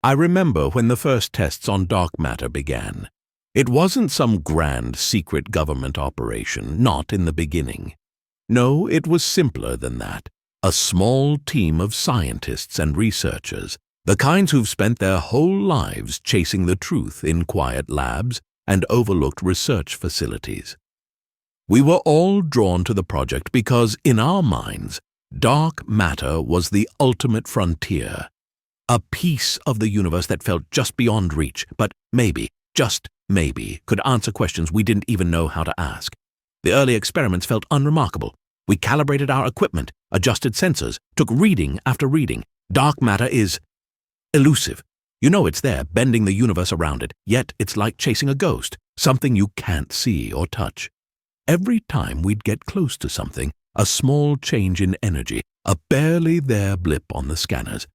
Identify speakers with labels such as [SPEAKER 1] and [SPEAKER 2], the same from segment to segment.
[SPEAKER 1] I remember when the first tests on dark matter began. It wasn't some grand secret government operation, not in the beginning. No, it was simpler than that. A small team of scientists and researchers, the kinds who've spent their whole lives chasing the truth in quiet labs and overlooked research facilities. We were all drawn to the project because, in our minds, dark matter was the ultimate frontier, a piece of the universe that felt just beyond reach, but maybe, just maybe, could answer questions we didn't even know how to ask. The early experiments felt unremarkable. We calibrated our equipment, adjusted sensors, took reading after reading. Dark matter is elusive. You know it's there, bending the universe around it, yet it's like chasing a ghost, something you can't see or touch. Every time we'd get close to something, a small change in energy, a barely there blip on the scanners,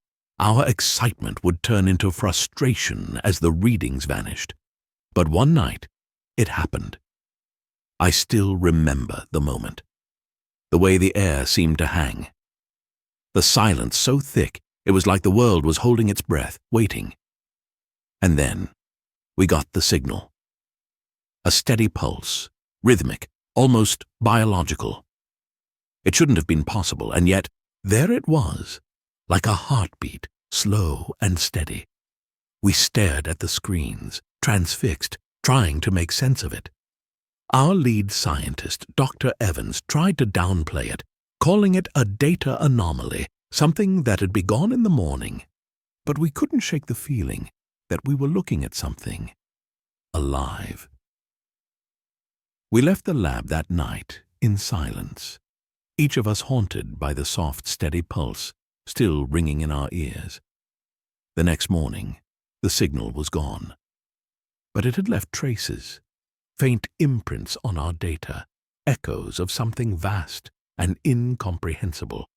[SPEAKER 1] our excitement would turn into frustration as the readings vanished. But one night, it happened. I still remember the moment. The way the air seemed to hang. The silence so thick, it was like the world was holding its breath, waiting. And then, we got the signal. A steady pulse, rhythmic, almost biological. It shouldn't have been possible, and yet, there it was, like a heartbeat, slow and steady. We stared at the screens, transfixed, trying to make sense of it. Our lead scientist, Dr. Evans, tried to downplay it, calling it a data anomaly, something that had begun in the morning. But we couldn't shake the feeling that we were looking at something alive. We left the lab that night in silence, each of us haunted by the soft, steady pulse still ringing in our ears. The next morning, the signal was gone. But it had left traces, faint imprints on our data, echoes of something vast and incomprehensible.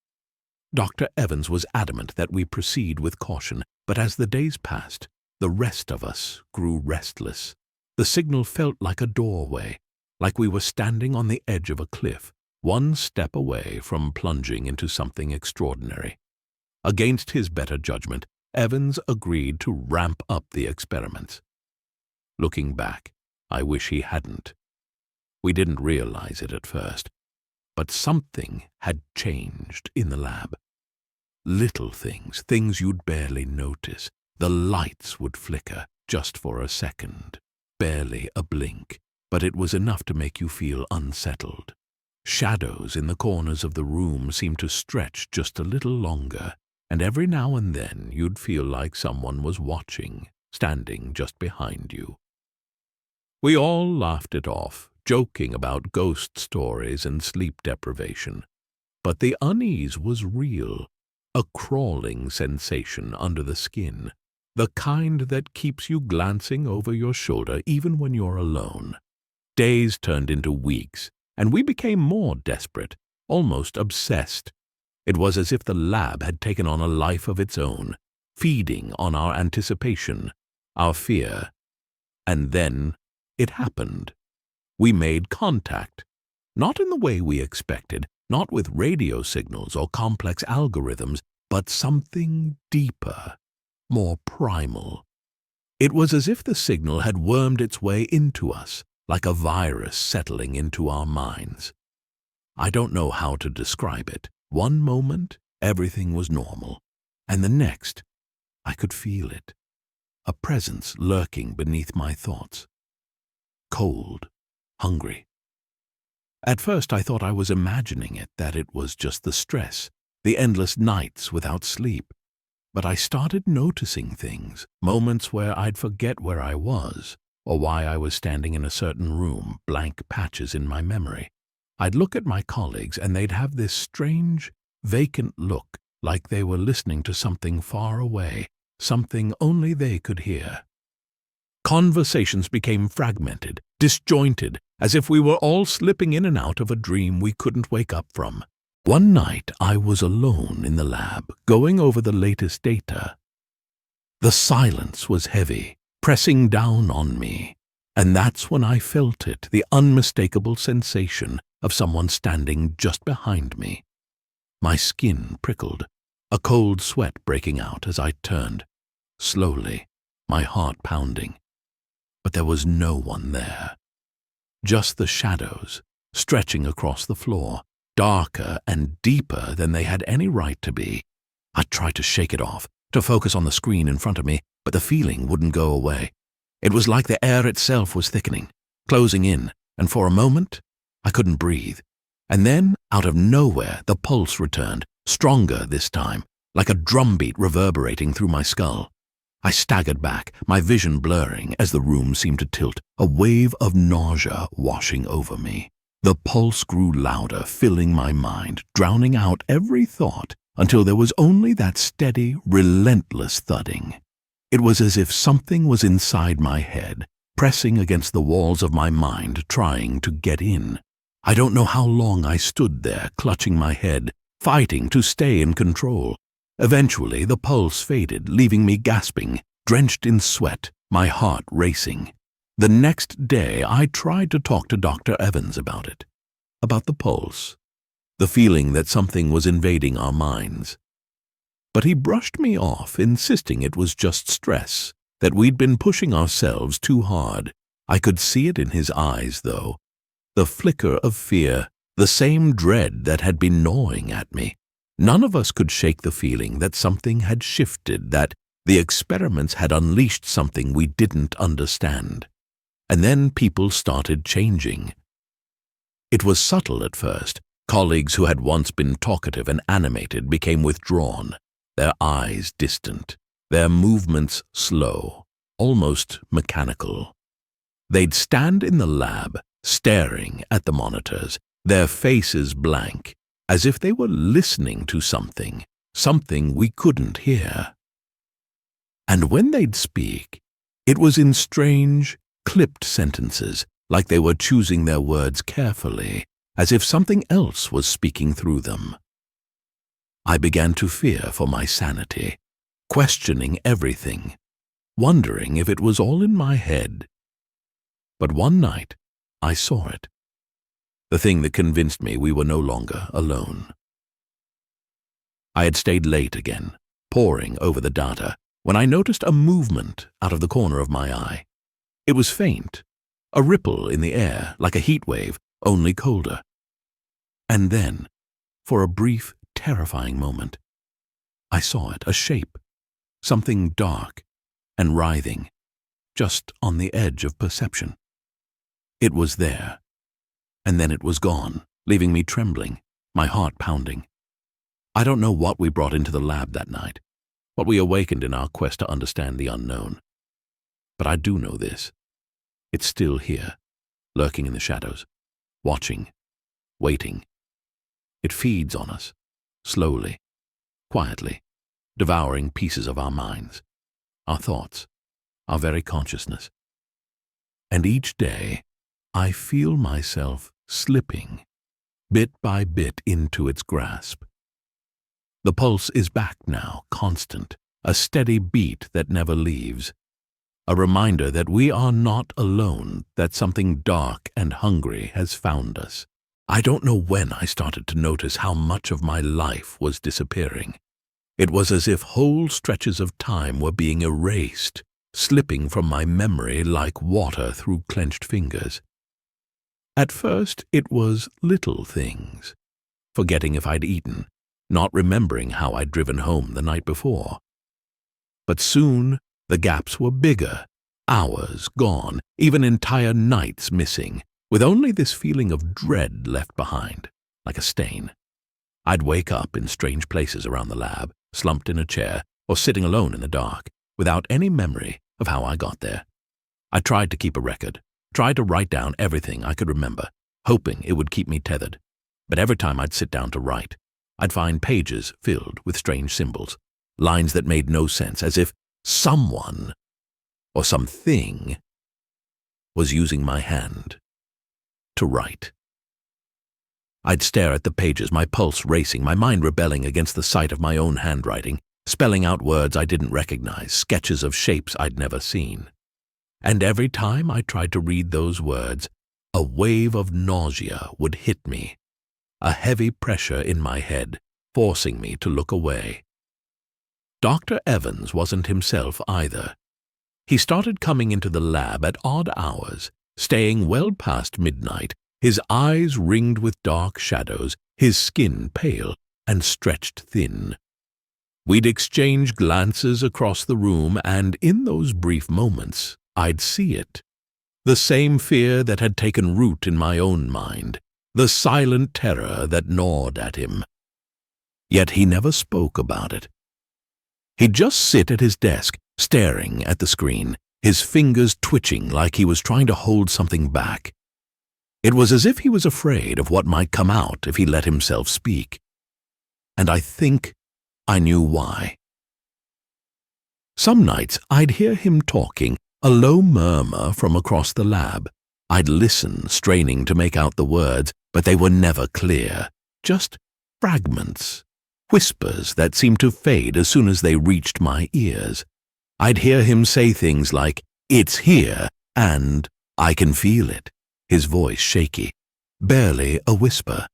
[SPEAKER 1] Dr. Evans was adamant that we proceed with caution, but as the days passed, the rest of us grew restless. The signal felt like a doorway, like we were standing on the edge of a cliff, one step away from plunging into something extraordinary. Against his better judgment, Evans agreed to ramp up the experiments. Looking back, I wish he hadn't. We didn't realize it at first, but something had changed in the lab. Little things, things you'd barely notice. The lights would flicker just for a second, barely a blink, but it was enough to make you feel unsettled. Shadows in the corners of the room seemed to stretch just a little longer, and every now and then you'd feel like someone was watching, standing just behind you. We all laughed it off, joking about ghost stories and sleep deprivation. But the unease was real, a crawling sensation under the skin, the kind that keeps you glancing over your shoulder even when you're alone. Days turned into weeks, and we became more desperate, almost obsessed. It was as if the lab had taken on a life of its own, feeding on our anticipation, our fear. And then it happened. We made contact, not in the way we expected, not with radio signals or complex algorithms, but something deeper, more primal. It was as if the signal had wormed its way into us, like a virus settling into our minds. I don't know how to describe it. One moment, everything was normal, and the next, I could feel it, a presence lurking beneath my thoughts. Cold, hungry. At first I thought I was imagining it, that it was just the stress, the endless nights without sleep. But I started noticing things, moments where I'd forget where I was, or why I was standing in a certain room, blank patches in my memory. I'd look at my colleagues and they'd have this strange, vacant look, like they were listening to something far away, something only they could hear. Conversations became fragmented, disjointed, as if we were all slipping in and out of a dream we couldn't wake up from. One night I was alone in the lab, going over the latest data. The silence was heavy, pressing down on me, and that's when I felt it, the unmistakable sensation of someone standing just behind me. My skin prickled, a cold sweat breaking out as I turned. slowly, my heart pounding. But there was no one there. Just the shadows, stretching across the floor, darker and deeper than they had any right to be. I tried to shake it off, to focus on the screen in front of me, but the feeling wouldn't go away. It was like the air itself was thickening, closing in, and for a moment, I couldn't breathe. And then, out of nowhere, the pulse returned, stronger this time, like a drumbeat reverberating through my skull. I staggered back, my vision blurring as the room seemed to tilt, a wave of nausea washing over me. The pulse grew louder, filling my mind, drowning out every thought, until there was only that steady, relentless thudding. It was as if something was inside my head, pressing against the walls of my mind, trying to get in. I don't know how long I stood there, clutching my head, fighting to stay in control. Eventually, the pulse faded, leaving me gasping, drenched in sweat, my heart racing. The next day, I tried to talk to Dr. Evans about it, about the pulse, the feeling that something was invading our minds. But he brushed me off, insisting it was just stress, that we'd been pushing ourselves too hard. I could see it in his eyes, though, the flicker of fear, the same dread that had been gnawing at me. None of us could shake the feeling that something had shifted, that the experiments had unleashed something we didn't understand. And then people started changing. It was subtle at first. Colleagues who had once been talkative and animated became withdrawn, their eyes distant, their movements slow, almost mechanical. They'd stand in the lab, staring at the monitors, their faces blank, as if they were listening to something we couldn't hear. And when they'd speak, it was in strange, clipped sentences, like they were choosing their words carefully, as if something else was speaking through them. I began to fear for my sanity, questioning everything, wondering if it was all in my head. But one night, I saw it, the thing that convinced me we were no longer alone. I had stayed late again, poring over the data, when I noticed a movement out of the corner of my eye. It was faint, a ripple in the air, like a heat wave, only colder. And then, for a brief, terrifying moment, I saw it, a shape, something dark and writhing, just on the edge of perception. It was there, and then it was gone, leaving me trembling, my heart pounding. I don't know what we brought into the lab that night, what we awakened in our quest to understand the unknown. But I do know this. It's still here, lurking in the shadows, watching, waiting. It feeds on us, slowly, quietly, devouring pieces of our minds, our thoughts, our very consciousness. And each day, I feel myself slipping, bit by bit, into its grasp. The pulse is back now, constant, a steady beat that never leaves. A reminder that we are not alone, that something dark and hungry has found us. I don't know when I started to notice how much of my life was disappearing. It was as if whole stretches of time were being erased, slipping from my memory like water through clenched fingers. At first, it was little things, forgetting if I'd eaten, not remembering how I'd driven home the night before. But soon, the gaps were bigger, hours gone, even entire nights missing, with only this feeling of dread left behind, like a stain. I'd wake up in strange places around the lab, slumped in a chair, or sitting alone in the dark, without any memory of how I got there. I tried to keep a record, tried to write down everything I could remember, hoping it would keep me tethered. But every time I'd sit down to write, I'd find pages filled with strange symbols, lines that made no sense, as if someone or something was using my hand to write. I'd stare at the pages, my pulse racing, my mind rebelling against the sight of my own handwriting, spelling out words I didn't recognize, sketches of shapes I'd never seen. And every time I tried to read those words, a wave of nausea would hit me, a heavy pressure in my head, forcing me to look away. Dr. Evans wasn't himself either. He started coming into the lab at odd hours, staying well past midnight, his eyes ringed with dark shadows, his skin pale and stretched thin. We'd exchange glances across the room, and in those brief moments, I'd see it. The same fear that had taken root in my own mind, the silent terror that gnawed at him. Yet he never spoke about it. He'd just sit at his desk, staring at the screen, his fingers twitching like he was trying to hold something back. It was as if he was afraid of what might come out if he let himself speak. And I think I knew why. Some nights I'd hear him talking, a low murmur from across the lab. I'd listen, straining to make out the words, but they were never clear, just fragments, whispers that seemed to fade as soon as they reached my ears. I'd hear him say things like, "It's here," and "I can feel it," his voice shaky, barely a whisper.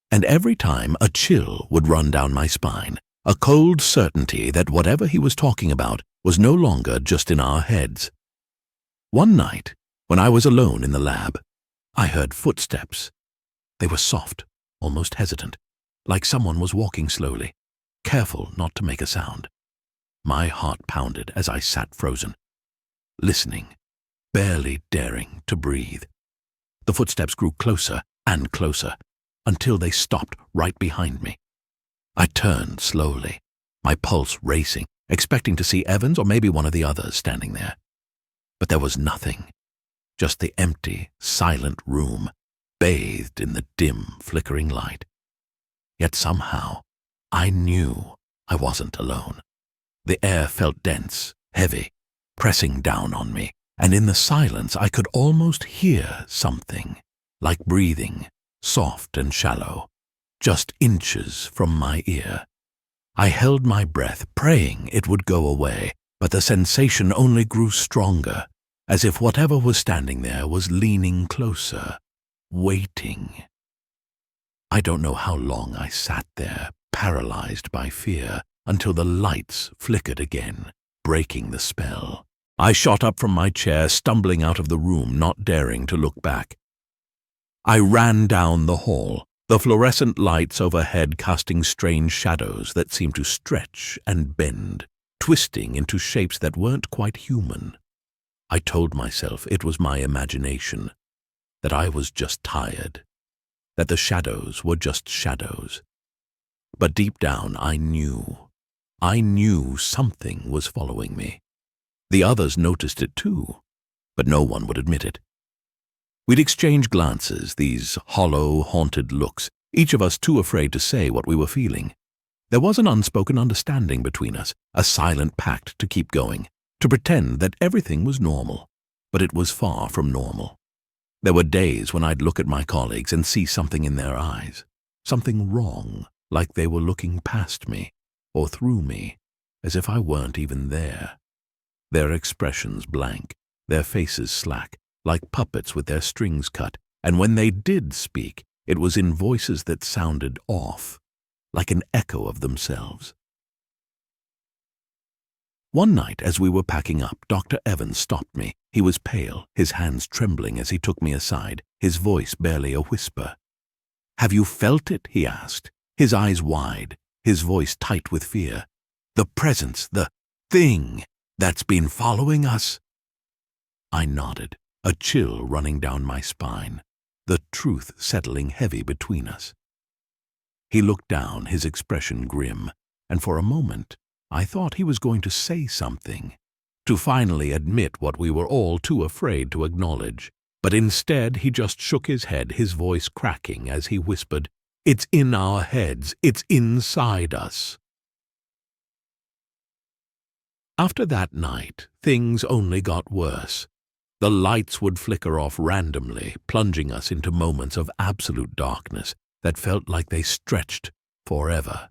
[SPEAKER 1] And every time a chill would run down my spine, a cold certainty that whatever he was talking about was no longer just in our heads. One night, when I was alone in the lab, I heard footsteps. They were soft, almost hesitant, like someone was walking slowly, careful not to make a sound. My heart pounded as I sat frozen, listening, barely daring to breathe. The footsteps grew closer and closer, until they stopped right behind me. I turned slowly, my pulse racing, expecting to see Evans or maybe one of the others standing there. But there was nothing, just the empty, silent room, bathed in the dim, flickering light. Yet somehow, I knew I wasn't alone. The air felt dense, heavy, pressing down on me, and in the silence I could almost hear something, like breathing, soft and shallow, just inches from my ear. I held my breath, praying it would go away, but the sensation only grew stronger, as if whatever was standing there was leaning closer, waiting. I don't know how long I sat there, paralyzed by fear, until the lights flickered again, breaking the spell. I shot up from my chair, stumbling out of the room, not daring to look back. I ran down the hall, the fluorescent lights overhead casting strange shadows that seemed to stretch and bend, twisting into shapes that weren't quite human. I told myself it was my imagination, that I was just tired, that the shadows were just shadows. But deep down I knew something was following me. The others noticed it too, but no one would admit it. We'd exchange glances, these hollow, haunted looks, each of us too afraid to say what we were feeling. There was an unspoken understanding between us, a silent pact to keep going, to pretend that everything was normal, but it was far from normal. There were days when I'd look at my colleagues and see something in their eyes, something wrong, like they were looking past me, or through me, as if I weren't even there. Their expressions blank, their faces slack, like puppets with their strings cut, and when they did speak, it was in voices that sounded off, like an echo of themselves. One night, as we were packing up, Dr. Evans stopped me. He was pale, his hands trembling as he took me aside, his voice barely a whisper. "Have you felt it?" he asked, his eyes wide, his voice tight with fear. "The presence, the thing that's been following us?" I nodded, a chill running down my spine, the truth settling heavy between us. He looked down, his expression grim, and for a moment I thought he was going to say something, to finally admit what we were all too afraid to acknowledge. But instead he just shook his head, his voice cracking as he whispered, "It's in our heads, it's inside us." After that night, things only got worse. The lights would flicker off randomly, plunging us into moments of absolute darkness that felt like they stretched forever.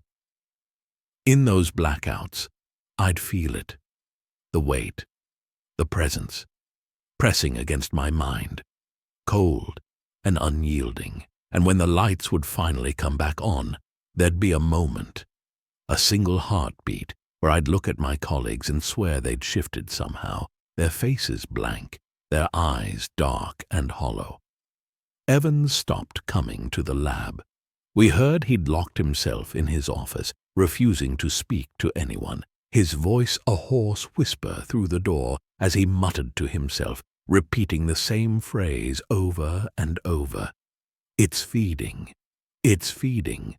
[SPEAKER 1] In those blackouts, I'd feel it, the weight, the presence, pressing against my mind, cold and unyielding, and when the lights would finally come back on, there'd be a moment, a single heartbeat, where I'd look at my colleagues and swear they'd shifted somehow, their faces blank, their eyes dark and hollow. Evans stopped coming to the lab. We heard he'd locked himself in his office, refusing to speak to anyone, his voice a hoarse whisper through the door as he muttered to himself, repeating the same phrase over and over. "It's feeding. It's feeding."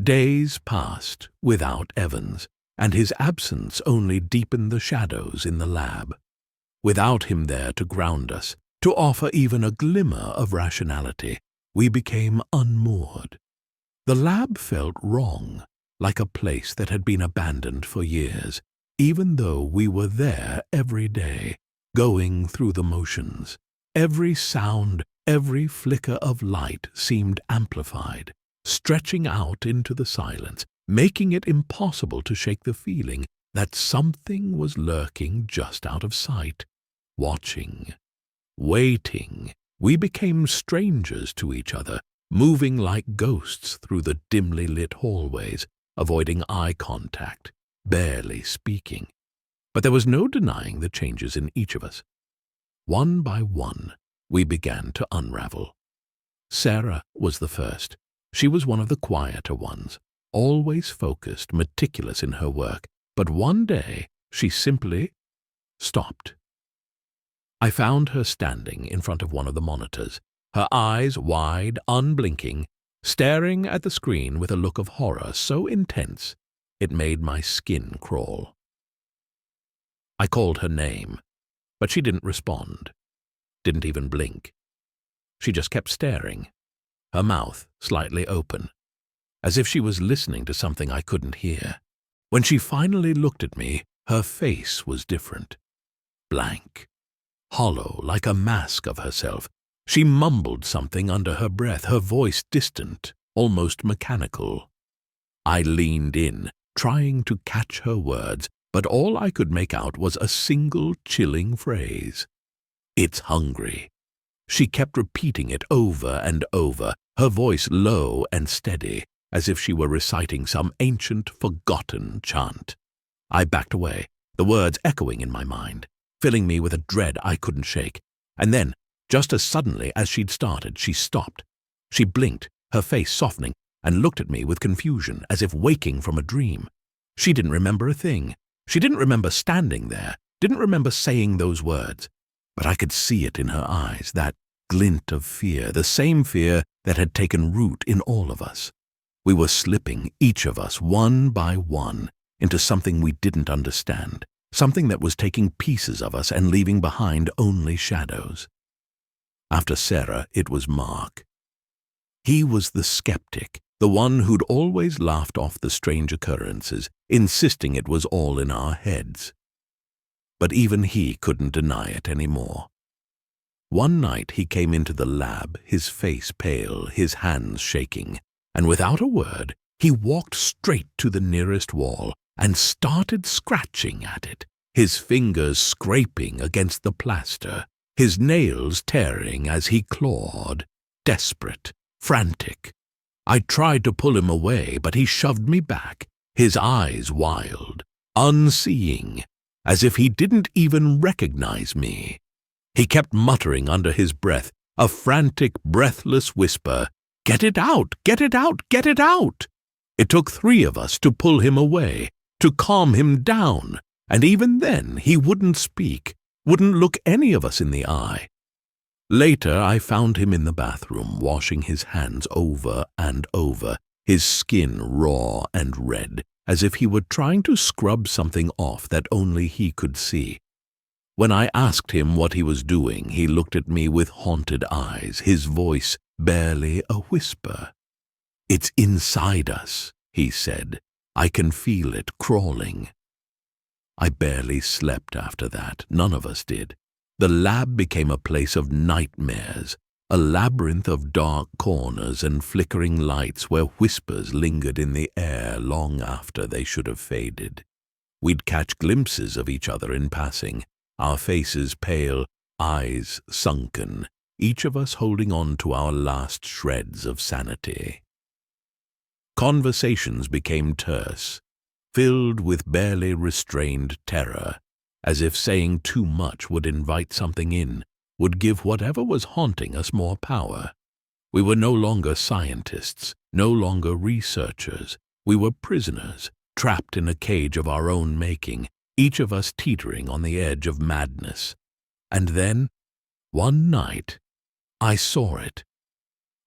[SPEAKER 1] Days passed without Evans, and his absence only deepened the shadows in the lab. Without him there to ground us, to offer even a glimmer of rationality, we became unmoored. The lab felt wrong, like a place that had been abandoned for years, even though we were there every day, going through the motions. Every sound, every flicker of light seemed amplified, stretching out into the silence, making it impossible to shake the feeling that something was lurking just out of sight, watching, waiting. We became strangers to each other, moving like ghosts through the dimly lit hallways, avoiding eye contact, barely speaking. But there was no denying the changes in each of us. One by one, we began to unravel. Sarah was the first. She was one of the quieter ones, always focused, meticulous in her work, but one day she simply stopped. I found her standing in front of one of the monitors, her eyes wide, unblinking, staring at the screen with a look of horror so intense it made my skin crawl. I called her name, but she didn't respond, didn't even blink. She just kept staring, her mouth slightly open, as if she was listening to something I couldn't hear. When she finally looked at me, her face was different, blank, hollow like a mask of herself. She mumbled something under her breath, her voice distant, almost mechanical. I leaned in, trying to catch her words, but all I could make out was a single chilling phrase. "It's hungry." She kept repeating it over and over, her voice low and steady, as if she were reciting some ancient, forgotten chant. I backed away, the words echoing in my mind, filling me with a dread I couldn't shake. And then, just as suddenly as she'd started, she stopped. She blinked, her face softening, and looked at me with confusion, as if waking from a dream. She didn't remember a thing. She didn't remember standing there, didn't remember saying those words. But I could see it in her eyes, that glint of fear, the same fear that had taken root in all of us. We were slipping, each of us, one by one, into something we didn't understand, something that was taking pieces of us and leaving behind only shadows. After Sarah, it was Mark. He was the skeptic, the one who'd always laughed off the strange occurrences, insisting it was all in our heads. But even he couldn't deny it anymore. One night he came into the lab, his face pale, his hands shaking, and without a word, he walked straight to the nearest wall and started scratching at it, his fingers scraping against the plaster, his nails tearing as he clawed, desperate, frantic. I tried to pull him away, but he shoved me back, his eyes wild, unseeing, as if he didn't even recognize me. He kept muttering under his breath, a frantic, breathless whisper, "Get it out! Get it out! Get it out!" It took 3 of us to pull him away, to calm him down, and even then he wouldn't speak, wouldn't look any of us in the eye. Later I found him in the bathroom, washing his hands over and over, his skin raw and red, as if he were trying to scrub something off that only he could see. When I asked him what he was doing, he looked at me with haunted eyes, his voice barely a whisper. "It's inside us," he said. "I can feel it crawling." I barely slept after that. None of us did. The lab became a place of nightmares, a labyrinth of dark corners and flickering lights where whispers lingered in the air long after they should have faded. We'd catch glimpses of each other in passing, our faces pale, eyes sunken, each of us holding on to our last shreds of sanity. Conversations became terse. filled with barely restrained terror, as if saying too much would invite something in, would give whatever was haunting us more power. We were no longer scientists, no longer researchers. We were prisoners, trapped in a cage of our own making, each of us teetering on the edge of madness. And then, one night, I saw it.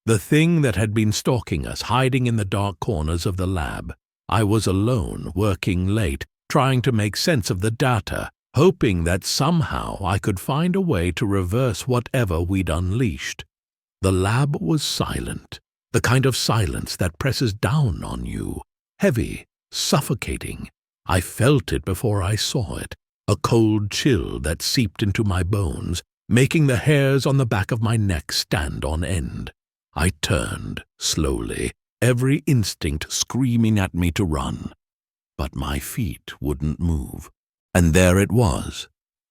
[SPEAKER 1] The thing that had been stalking us, hiding in the dark corners of the lab. I was alone, working late, trying to make sense of the data, hoping that somehow I could find a way to reverse whatever we'd unleashed. The lab was silent, the kind of silence that presses down on you, heavy, suffocating. I felt it before I saw it, a cold chill that seeped into my bones, making the hairs on the back of my neck stand on end. I turned, slowly, every instinct screaming at me to run. But my feet wouldn't move. And there it was,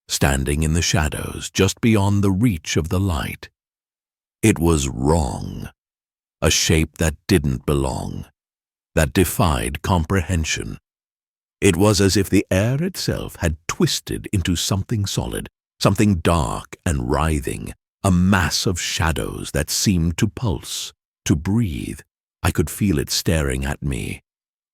[SPEAKER 1] standing in the shadows just beyond the reach of the light. It was wrong. A shape that didn't belong, that defied comprehension. It was as if the air itself had twisted into something solid, something dark and writhing, a mass of shadows that seemed to pulse, to breathe. I could feel it staring at me,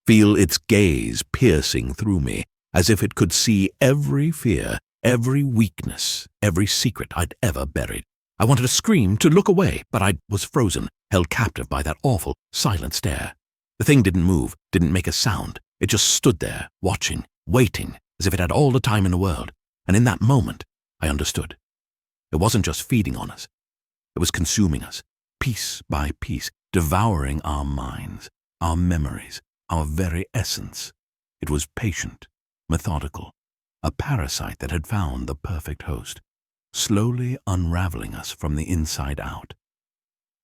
[SPEAKER 1] feel its gaze piercing through me, as if it could see every fear, every weakness, every secret I'd ever buried. I wanted to scream, to look away, but I was frozen, held captive by that awful, silent stare. The thing didn't move, didn't make a sound. It just stood there, watching, waiting, as if it had all the time in the world. And in that moment, I understood. It wasn't just feeding on us. It was consuming us, piece by piece, devouring our minds, our memories, our very essence. It was patient, methodical, a parasite that had found the perfect host, slowly unraveling us from the inside out.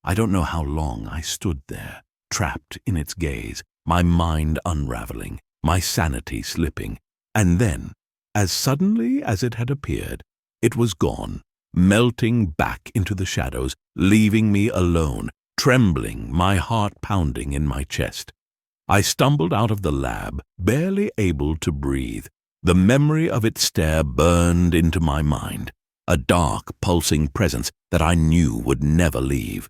[SPEAKER 1] I don't know how long I stood there, trapped in its gaze, my mind unraveling, my sanity slipping, and then, as suddenly as it had appeared, it was gone, melting back into the shadows, leaving me alone, trembling, my heart pounding in my chest. I stumbled out of the lab, barely able to breathe. The memory of its stare burned into my mind, a dark, pulsing presence that I knew would never leave.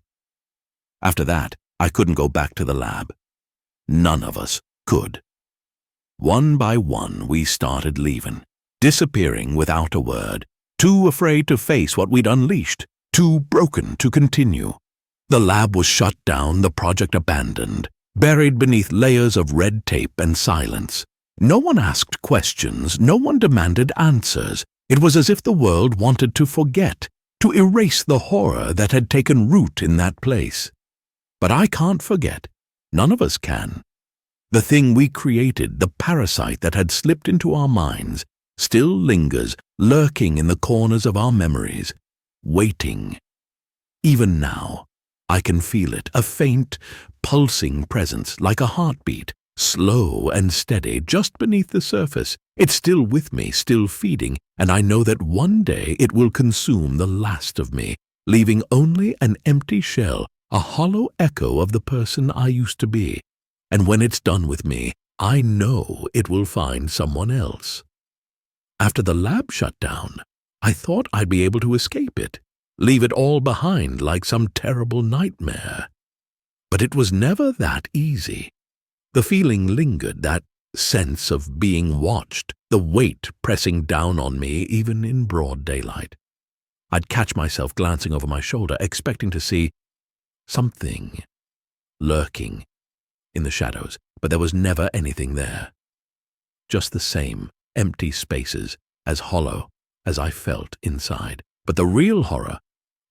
[SPEAKER 1] After that, I couldn't go back to the lab. None of us could. One by one, we started leaving, disappearing without a word, too afraid to face what we'd unleashed, too broken to continue. The lab was shut down, the project abandoned, buried beneath layers of red tape and silence. No one asked questions, no one demanded answers. It was as if the world wanted to forget, to erase the horror that had taken root in that place. But I can't forget. None of us can. The thing we created, the parasite that had slipped into our minds, still lingers, lurking in the corners of our memories, waiting. Even now, I can feel it, a faint, pulsing presence, like a heartbeat, slow and steady, just beneath the surface. It's still with me, still feeding, and I know that one day it will consume the last of me, leaving only an empty shell, a hollow echo of the person I used to be. And when it's done with me, I know it will find someone else. After the lab shut down, I thought I'd be able to escape it, leave it all behind like some terrible nightmare. But it was never that easy. The feeling lingered, that sense of being watched, the weight pressing down on me even in broad daylight. I'd catch myself glancing over my shoulder, expecting to see something lurking in the shadows, but there was never anything there. Just the same empty spaces, as hollow as I felt inside. But the real horror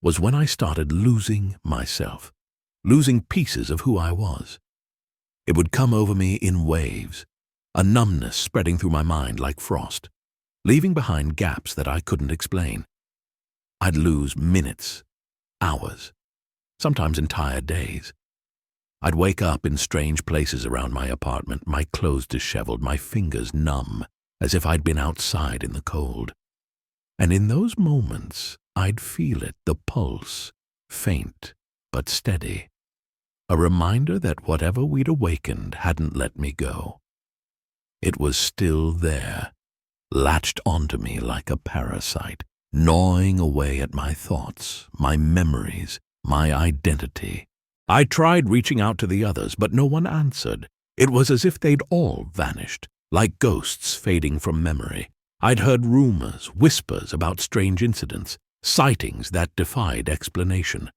[SPEAKER 1] was when I started losing myself, losing pieces of who I was. It would come over me in waves, a numbness spreading through my mind like frost, leaving behind gaps that I couldn't explain. I'd lose minutes, hours, sometimes entire days. I'd wake up in strange places around my apartment, my clothes disheveled, my fingers numb, as if I'd been outside in the cold. And in those moments, I'd feel it, the pulse, faint but steady, a reminder that whatever we'd awakened hadn't let me go. It was still there, latched onto me like a parasite, gnawing away at my thoughts, my memories, my identity. I tried reaching out to the others, but no one answered. It was as if they'd all vanished, like ghosts fading from memory. I'd heard rumors, whispers about strange incidents, sightings that defied explanation.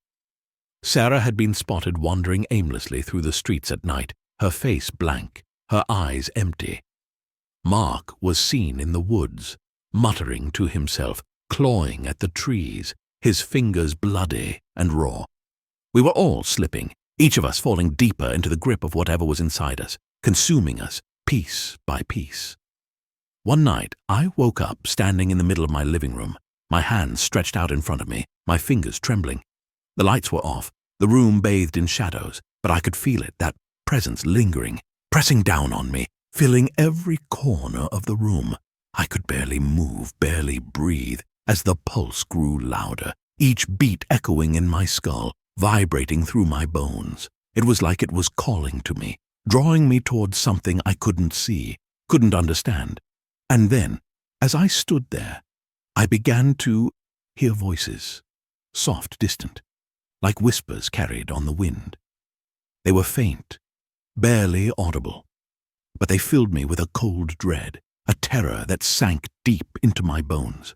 [SPEAKER 1] Sarah had been spotted wandering aimlessly through the streets at night, her face blank, her eyes empty. Mark was seen in the woods, muttering to himself, clawing at the trees, his fingers bloody and raw. We were all slipping, each of us falling deeper into the grip of whatever was inside us, consuming us piece by piece. One night, I woke up standing in the middle of my living room, my hands stretched out in front of me, my fingers trembling. The lights were off, the room bathed in shadows, but I could feel it, that presence lingering, pressing down on me, filling every corner of the room. I could barely move, barely breathe, as the pulse grew louder, each beat echoing in my skull, vibrating through my bones. It was like it was calling to me, drawing me towards something I couldn't see, couldn't understand. And then, as I stood there, I began to hear voices, soft, distant, like whispers carried on the wind. They were faint, barely audible, but they filled me with a cold dread, a terror that sank deep into my bones.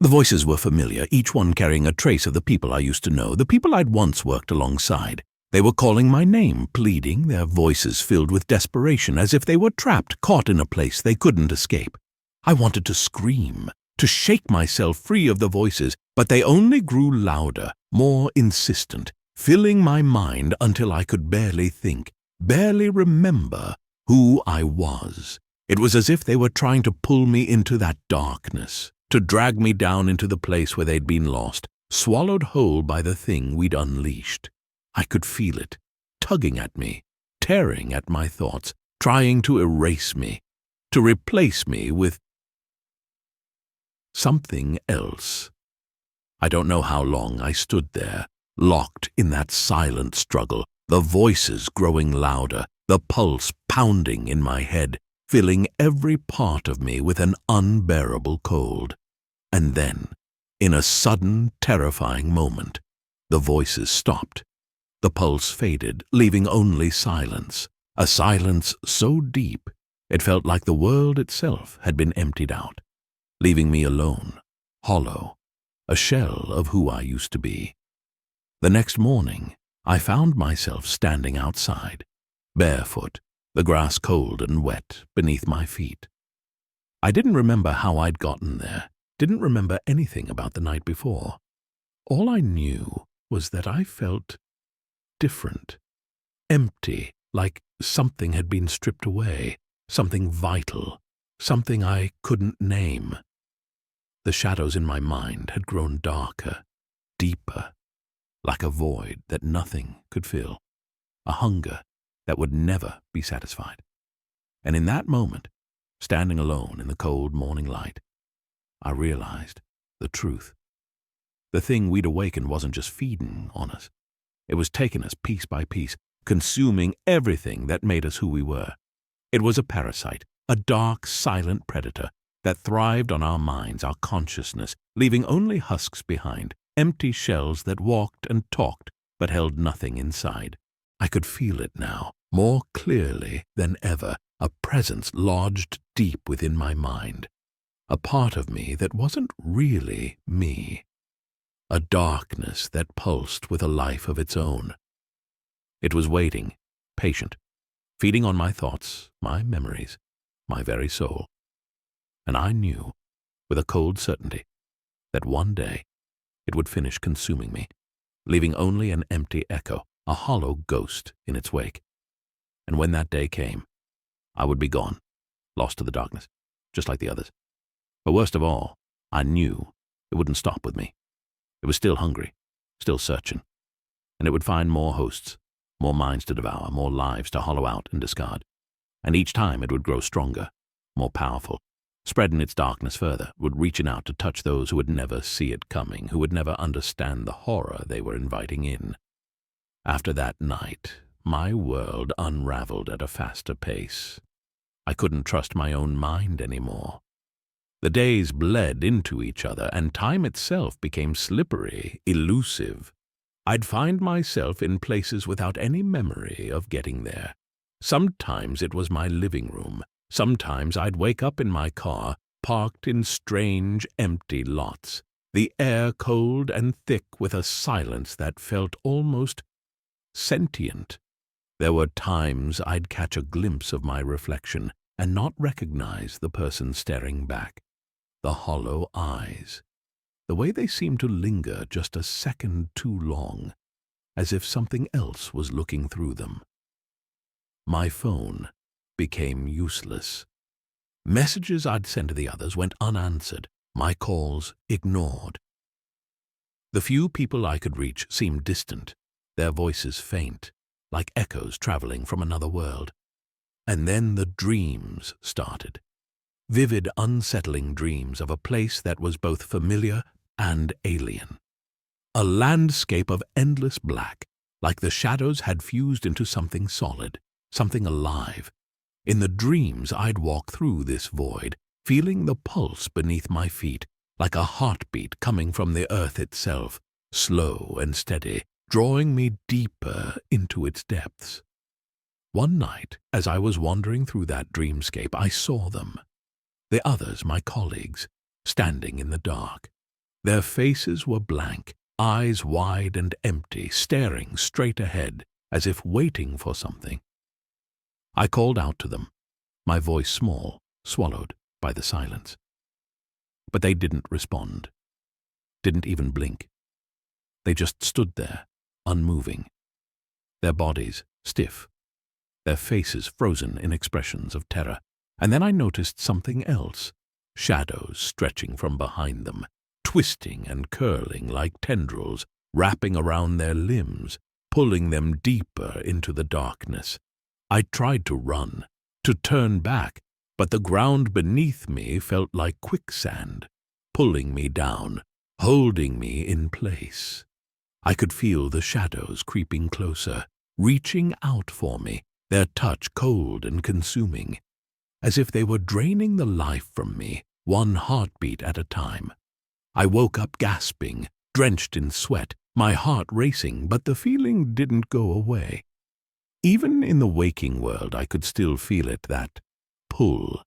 [SPEAKER 1] The voices were familiar, each one carrying a trace of the people I used to know, the people I'd once worked alongside. They were calling my name, pleading, their voices filled with desperation, as if they were trapped, caught in a place they couldn't escape. I wanted to scream, to shake myself free of the voices, but they only grew louder, more insistent, filling my mind until I could barely think, barely remember who I was. It was as if they were trying to pull me into that darkness, to drag me down into the place where they'd been lost, swallowed whole by the thing we'd unleashed. I could feel it, tugging at me, tearing at my thoughts, trying to erase me, to replace me with something else. I don't know how long I stood there, locked in that silent struggle, the voices growing louder, the pulse pounding in my head, filling every part of me with an unbearable cold. And then, in a sudden, terrifying moment, the voices stopped. The pulse faded, leaving only silence, a silence so deep it felt like the world itself had been emptied out, leaving me alone, hollow, a shell of who I used to be. The next morning, I found myself standing outside, barefoot, the grass cold and wet beneath my feet. I didn't remember how I'd gotten there, didn't remember anything about the night before. All I knew was that I felt different, empty, like something had been stripped away, something vital, something I couldn't name. The shadows in my mind had grown darker, deeper, like a void that nothing could fill, a hunger that would never be satisfied. And in that moment, standing alone in the cold morning light, I realized the truth. The thing we'd awakened wasn't just feeding on us. It was taking us piece by piece, consuming everything that made us who we were. It was a parasite, a dark, silent predator that thrived on our minds, our consciousness, leaving only husks behind, empty shells that walked and talked but held nothing inside. I could feel it now, more clearly than ever, a presence lodged deep within my mind, a part of me that wasn't really me, a darkness that pulsed with a life of its own. It was waiting, patient, feeding on my thoughts, my memories, my very soul. And I knew, with a cold certainty, that one day it would finish consuming me, leaving only an empty echo, a hollow ghost in its wake. And when that day came, I would be gone, lost to the darkness, just like the others. But worst of all, I knew it wouldn't stop with me. It was still hungry, still searching, and it would find more hosts, more minds to devour, more lives to hollow out and discard. And each time it would grow stronger, more powerful, spreading its darkness further, would reaching out to touch those who would never see it coming, who would never understand the horror they were inviting in. After that night, my world unraveled at a faster pace. I couldn't trust my own mind anymore. The days bled into each other, and time itself became slippery, elusive. I'd find myself in places without any memory of getting there. Sometimes it was my living room. Sometimes I'd wake up in my car, parked in strange, empty lots, the air cold and thick with a silence that felt almost sentient. There were times I'd catch a glimpse of my reflection and not recognize the person staring back. The hollow eyes, the way they seemed to linger just a second too long, as if something else was looking through them. My phone became useless. Messages I'd sent to the others went unanswered, my calls ignored. The few people I could reach seemed distant, their voices faint, like echoes traveling from another world. And then the dreams started. Vivid, unsettling dreams of a place that was both familiar and alien. A landscape of endless black, like the shadows had fused into something solid, something alive. In the dreams, I'd walk through this void, feeling the pulse beneath my feet, like a heartbeat coming from the earth itself, slow and steady, drawing me deeper into its depths. One night, as I was wandering through that dreamscape, I saw them. The others, my colleagues, standing in the dark. Their faces were blank, eyes wide and empty, staring straight ahead, as if waiting for something. I called out to them, my voice small, swallowed by the silence. But they didn't respond, didn't even blink. They just stood there, unmoving, their bodies stiff, their faces frozen in expressions of terror. And then I noticed something else, shadows stretching from behind them, twisting and curling like tendrils, wrapping around their limbs, pulling them deeper into the darkness. I tried to run, to turn back, but the ground beneath me felt like quicksand, pulling me down, holding me in place. I could feel the shadows creeping closer, reaching out for me, their touch cold and consuming, as if they were draining the life from me, one heartbeat at a time. I woke up gasping, drenched in sweat, my heart racing, but the feeling didn't go away. Even in the waking world, I could still feel it, that pull,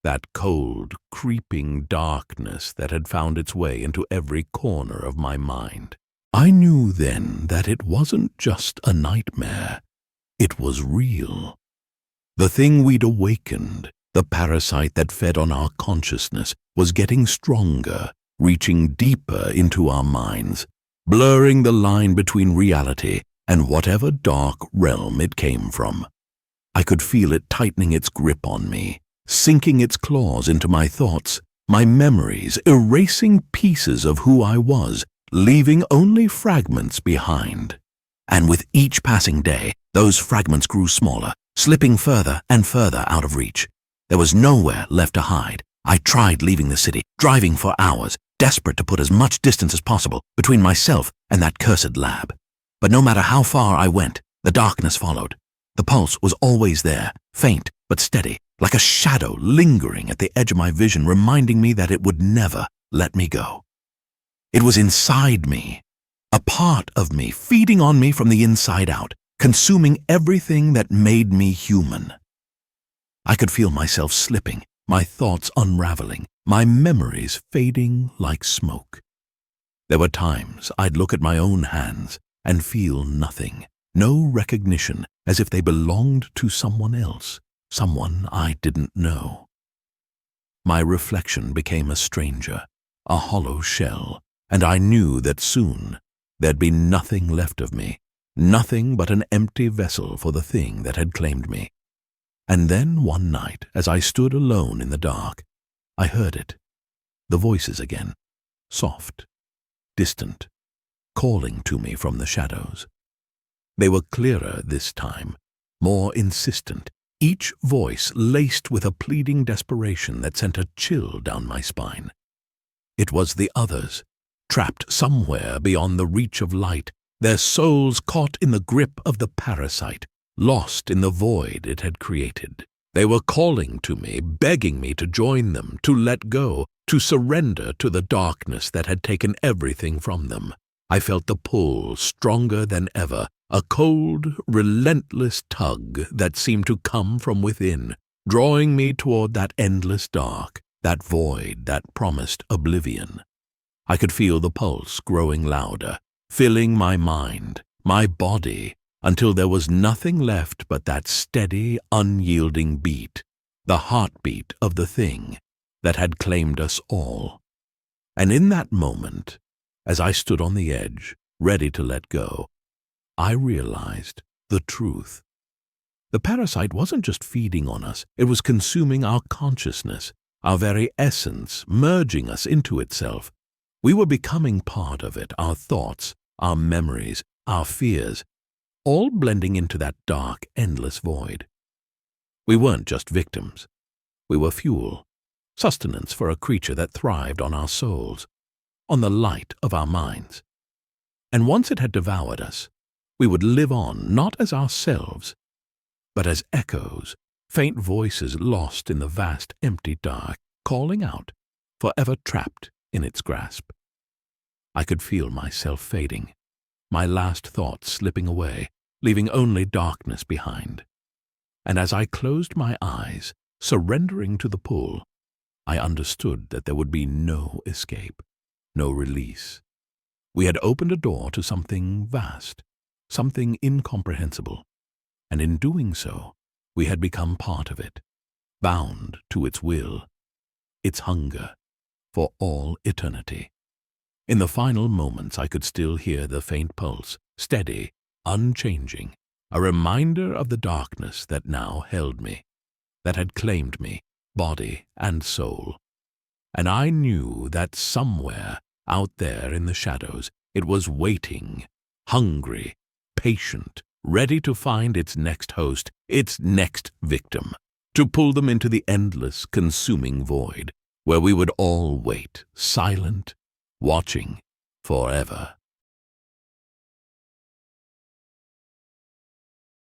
[SPEAKER 1] that cold, creeping darkness that had found its way into every corner of my mind. I knew then that it wasn't just a nightmare. It was real. The thing we'd awakened, the parasite that fed on our consciousness, was getting stronger, reaching deeper into our minds, blurring the line between reality and whatever dark realm it came from. I could feel it tightening its grip on me, sinking its claws into my thoughts, my memories, erasing pieces of who I was, leaving only fragments behind. And with each passing day, those fragments grew smaller, slipping further and further out of reach. There was nowhere left to hide. I tried leaving the city, driving for hours, desperate to put as much distance as possible between myself and that cursed lab. But no matter how far I went, the darkness followed. The pulse was always there, faint but steady, like a shadow lingering at the edge of my vision, reminding me that it would never let me go. It was inside me, a part of me, feeding on me from the inside out, consuming everything that made me human. I could feel myself slipping, my thoughts unraveling, my memories fading like smoke. There were times I'd look at my own hands and feel nothing, no recognition, as if they belonged to someone else, someone I didn't know. My reflection became a stranger, a hollow shell, and I knew that soon there'd be nothing left of me, nothing but an empty vessel for the thing that had claimed me. And then one night, as I stood alone in the dark, I heard it, the voices again, soft, distant, calling to me from the shadows. They were clearer this time, more insistent, each voice laced with a pleading desperation that sent a chill down my spine. It was the others, trapped somewhere beyond the reach of light, their souls caught in the grip of the parasite, lost in the void it had created. They were calling to me, begging me to join them, to let go, to surrender to the darkness that had taken everything from them. I felt the pull stronger than ever, a cold, relentless tug that seemed to come from within, drawing me toward that endless dark, that void that promised oblivion. I could feel the pulse growing louder, filling my mind, my body, until there was nothing left but that steady, unyielding beat, the heartbeat of the thing that had claimed us all. And in that moment, as I stood on the edge, ready to let go, I realized the truth. The parasite wasn't just feeding on us, it was consuming our consciousness, our very essence, merging us into itself. We were becoming part of it, our thoughts, our memories, our fears, all blending into that dark, endless void. We weren't just victims. We were fuel, sustenance for a creature that thrived on our souls, on the light of our minds. And once it had devoured us, we would live on not as ourselves, but as echoes, faint voices lost in the vast empty dark, calling out, forever trapped in its grasp. I could feel myself fading, my last thoughts slipping away, leaving only darkness behind. And as I closed my eyes, surrendering to the pull, I understood that there would be no escape, no release. We had opened a door to something vast, something incomprehensible, and in doing so, we had become part of it, bound to its will, its hunger, for all eternity. In the final moments, I could still hear the faint pulse, steady, unchanging, a reminder of the darkness that now held me, that had claimed me, body and soul. And I knew that somewhere out there in the shadows, it was waiting, hungry, patient, ready to find its next host, its next victim, to pull them into the endless, consuming void, where we would all wait, silent, watching forever.